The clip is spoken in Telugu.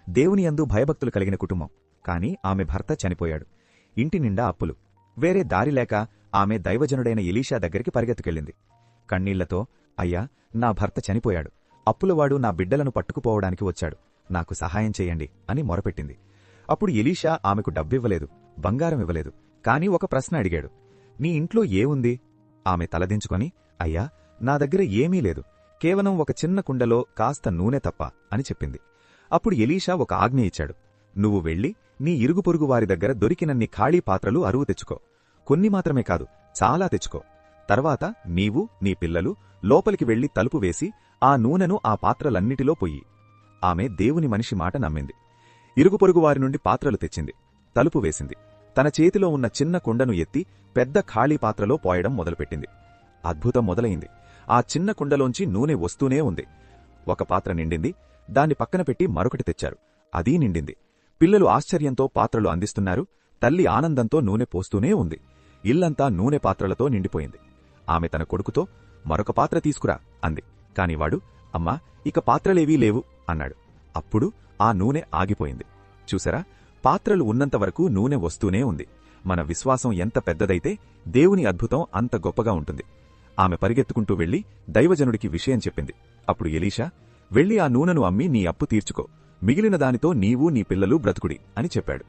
దేవునియందు భయభక్తులు కలిగిన కుటుంబం. కాని ఆమె భర్త చనిపోయాడు. ఇంటి నిండా అప్పులు. వేరే దారిలేక ఆమె దైవజనుడైన ఎలీషా దగ్గరికి పరిగెత్తుకెళ్ళింది. కన్నీళ్లతో, అయ్యా, నా భర్త చనిపోయాడు. అప్పులవాడు నా బిడ్డలను పట్టుకుపోవడానికి వచ్చాడు. నాకు సహాయం చెయ్యండి అని మొరపెట్టింది. అప్పుడు ఎలీషా ఆమెకు డబ్బివ్వలేదు, బంగారం ఇవ్వలేదు. కాని ఒక ప్రశ్న అడిగాడు. నీ ఇంట్లో ఏముంది? ఆమె తలదించుకొని, అయ్యా, నా దగ్గర ఏమీ లేదు, కేవలం ఒక చిన్న కుండలో కాస్త నూనె తప్ప అని చెప్పింది. అప్పుడు ఎలీషా ఒక ఆజ్ఞ ఇచ్చాడు. నువ్వు వెళ్లి నీ ఇరుగుపొరుగు వారి దగ్గర దొరికినన్ని ఖాళీ పాత్రలు అరువు తెచ్చుకో. కొన్ని మాత్రమే కాదు, చాలా తెచ్చుకో. తర్వాత నీవు నీ పిల్లలు లోపలికి వెళ్లి తలుపు వేసి ఆ నూనెను ఆ పాత్రలన్నిటిలో పొయ్యి. ఆమె దేవుని మనిషి మాట నమ్మింది. ఇరుగుపొరుగువారి నుండి పాత్రలు తెచ్చింది, తలుపు వేసింది. తన చేతిలో ఉన్న చిన్న కుండను ఎత్తి పెద్ద ఖాళీ పాత్రలో పోయడం మొదలుపెట్టింది. అద్భుతం మొదలైంది. ఆ చిన్న కుండలోంచి నూనె వస్తూనే ఉంది. ఒక పాత్ర నిండింది. దాన్ని పక్కన పెట్టి మరొకటి తెచ్చారు. అదీ నిండింది. పిల్లలు ఆశ్చర్యంతో పాత్రలు అందిస్తున్నారు. తల్లి ఆనందంతో నూనె పోస్తూనే ఉంది. ఇల్లంతా నూనె పాత్రలతో నిండిపోయింది. ఆమె తన కొడుకుతో, మరొక పాత్ర తీసుకురా అంది. కానివాడు, అమ్మా, ఇక పాత్రలేవీ లేవు అన్నాడు. అప్పుడు ఆ నూనె ఆగిపోయింది. చూసారా, పాత్రలు ఉన్నంతవరకు నూనె వస్తూనే ఉంది. మన విశ్వాసం ఎంత పెద్దదైతే దేవుని అద్భుతం అంత గొప్పగా ఉంటుంది. ఆమె పరిగెత్తుకుంటూ వెళ్లి దైవజనుడికి విషయం చెప్పింది. అప్పుడు ఎలీషా, వెళ్లి ఆ నూనెను అమ్మి నీ అప్పు తీర్చుకో, మిగిలిన దానితో నీవు నీ పిల్లలు బ్రతుకుడి అని చెప్పాడు.